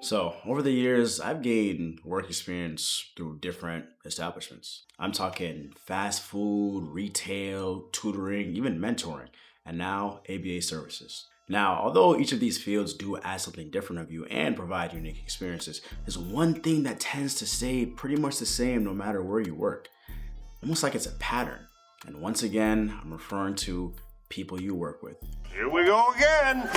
So, over the years, I've gained work experience through different establishments. I'm talking fast food, retail, tutoring, even mentoring, and now ABA services. Now, although each of these fields do ask something different of you and provide unique experiences, there's one thing that tends to stay pretty much the same no matter where you work. Almost like it's a pattern. And once again, I'm referring to people you work with. Here we go again.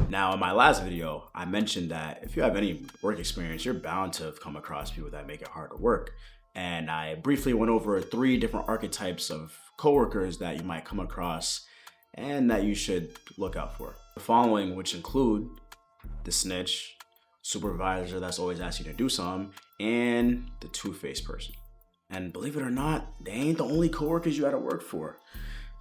Now, in my last video, I mentioned that if you have any work experience, you're bound to have come across people that make it hard to work. And I briefly went over 3 different archetypes of coworkers that you might come across and that you should look out for. The following, which include the snitch, supervisor that's always asking you to do something, and the two-faced person. And believe it or not, they ain't the only coworkers you gotta work for.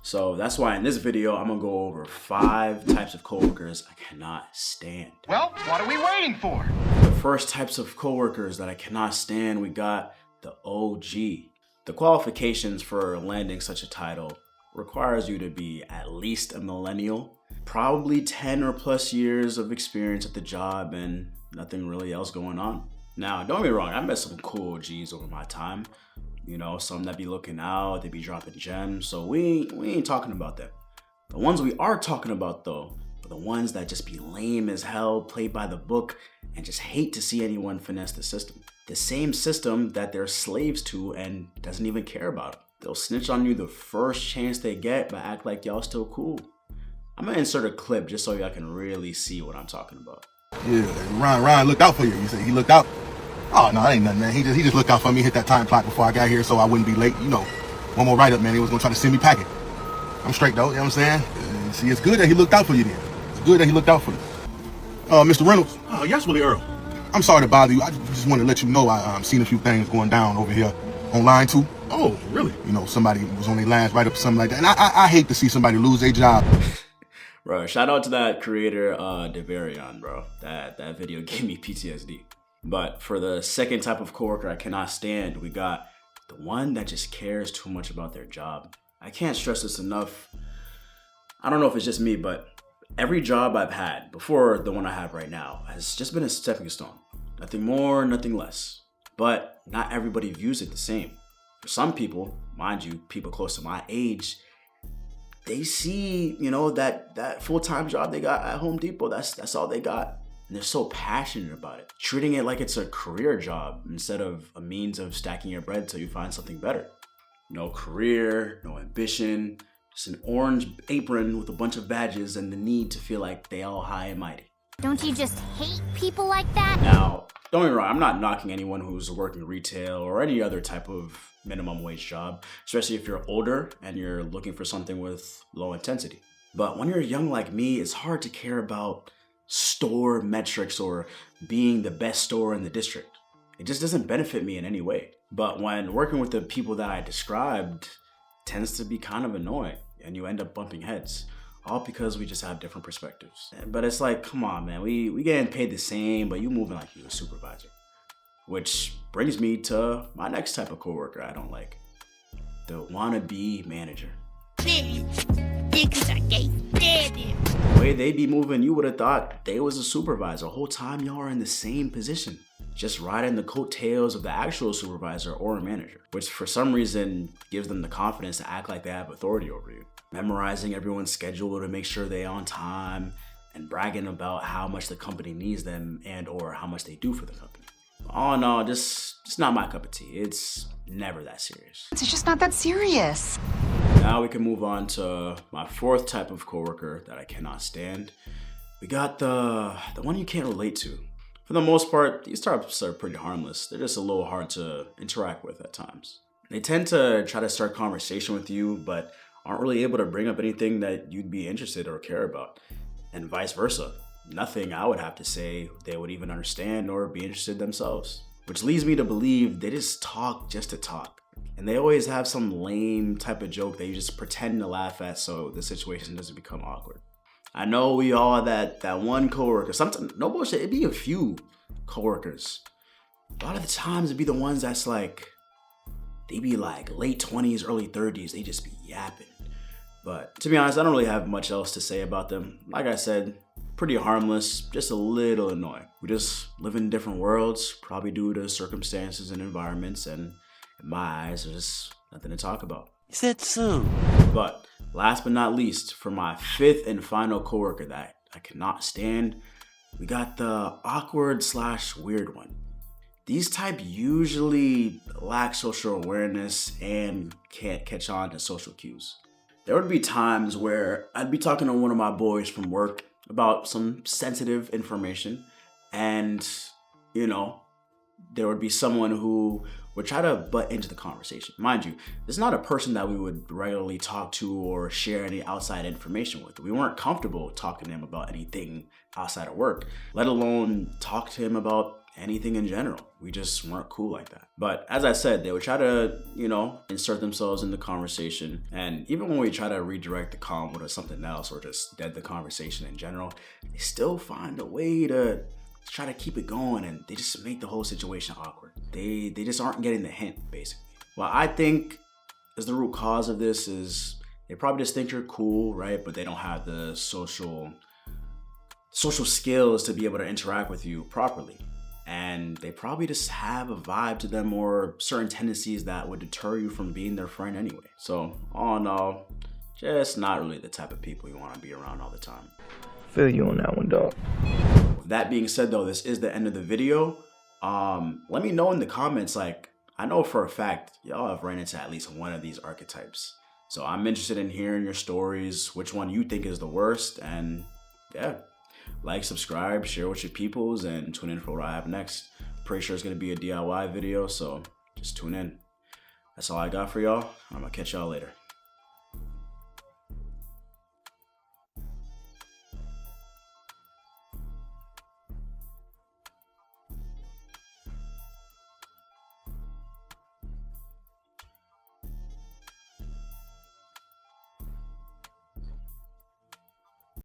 So that's why in this video, I'm gonna go over 5 types of coworkers I cannot stand. Well, what are we waiting for? The first types of coworkers that I cannot stand, we got the OG. The qualifications for landing such a title requires you to be at least a millennial, probably 10 or plus years of experience at the job, and nothing really else going on. Now, don't get me wrong, I met some cool OGs over my time. You know, some that be looking out, they be dropping gems, so we ain't talking about them. The ones we are talking about though, are the ones that just be lame as hell, play by the book, and just hate to see anyone finesse the system. The same system that they're slaves to and doesn't even care about them. They'll snitch on you the first chance they get, but act like y'all still cool. I'm gonna insert a clip just so y'all can really see what I'm talking about. Yeah, Ryan looked out for you. You say he looked out? Oh, no, that ain't nothing, man. He just looked out for me, hit that time clock before I got here so I wouldn't be late. You know, one more write-up, man. He was going to try to send me packing. I'm straight, though. You know what I'm saying? See, it's good that he looked out for you then. It's good that he looked out for you. Mr. Reynolds. Oh, yes, Willie Earl. I'm sorry to bother you. I just wanted to let you know I seen a few things going down over here on line 2. Oh, really? You know, somebody was on their last write-up or something like that. And I hate to see somebody lose their job. Bro, shout out to that creator, Devarion, bro. That video gave me PTSD. But for the second type of coworker I cannot stand, we got the one that just cares too much about their job. I can't stress this enough. I don't know if it's just me, but every job I've had before the one I have right now has just been a stepping stone. Nothing more, nothing less. But not everybody views it the same. For some people, mind you, people close to my age, they see, you know, that full-time job they got at Home Depot, that's all they got. And they're so passionate about it, treating it like it's a career job instead of a means of stacking your bread till you find something better. No career, no ambition, just an orange apron with a bunch of badges and the need to feel like they all high and mighty. Don't you just hate people like that? Now, don't get me wrong, I'm not knocking anyone who's working retail or any other type of minimum wage job, especially if you're older and you're looking for something with low intensity. But when you're young like me, it's hard to care about store metrics or being the best store in the district. It just doesn't benefit me in any way. But when working with the people that I described, tends to be kind of annoying and you end up bumping heads, all because we just have different perspectives. But it's like, come on, man, we getting paid the same, but you moving like you're a supervisor. Which brings me to my next type of coworker I don't like. The wannabe manager. The way they be moving, you would have thought they was a supervisor the whole time y'all are in the same position, just riding the coattails of the actual supervisor or a manager, which for some reason gives them the confidence to act like they have authority over you, memorizing everyone's schedule to make sure they're on time, and bragging about how much the company needs them and or how much they do for the company. Oh no, just not my cup of tea. It's never that serious. It's just not that serious. Now we can move on to my 4th type of coworker that I cannot stand. We got the one you can't relate to. For the most part, these types are pretty harmless. They're just a little hard to interact with at times. They tend to try to start conversation with you, but aren't really able to bring up anything that you'd be interested or care about. And vice versa. Nothing I would have to say they would even understand or be interested themselves. Which leads me to believe they just talk just to talk. And they always have some lame type of joke that you just pretend to laugh at so the situation doesn't become awkward. I know we all have that one coworker. Sometimes, no bullshit, it'd be a few coworkers. A lot of the times it'd be the ones that's like, they be like late 20s, early 30s. They just be yapping. But to be honest, I don't really have much else to say about them. Like I said, pretty harmless, just a little annoying. We just live in different worlds, probably due to circumstances and environments, and in my eyes, there's just nothing to talk about. Is that so? But last but not least, for my fifth and final coworker that I cannot stand, we got the awkward/weird one. These type usually lack social awareness and can't catch on to social cues. There would be times where I'd be talking to one of my boys from work about some sensitive information, and there would be someone who would try to butt into the conversation. Mind you, this is not a person that we would regularly talk to or share any outside information with. We weren't comfortable talking to him about anything outside of work, let alone talk to him about anything in general. We just weren't cool like that. But as I said, they would try to, insert themselves in the conversation. And even when we try to redirect the convo to something else or just dead the conversation in general, they still find a way to try to keep it going, and they just make the whole situation awkward. They just aren't getting the hint, basically. What I think is the root cause of this is they probably just think you're cool, right? But they don't have the social skills to be able to interact with you properly. And they probably just have a vibe to them or certain tendencies that would deter you from being their friend anyway. So all in all, just not really the type of people you want to be around all the time. Feel you on that one, dog. With that being said though, this is the end of the video. Let me know in the comments, I know for a fact y'all have ran into at least one of these archetypes. So I'm interested in hearing your stories, which one you think is the worst, and yeah. Like, subscribe, share with your peoples, and tune in for what I have next. Pretty sure it's going to be a DIY video, so just tune in. That's all I got for y'all. I'm going to catch y'all later.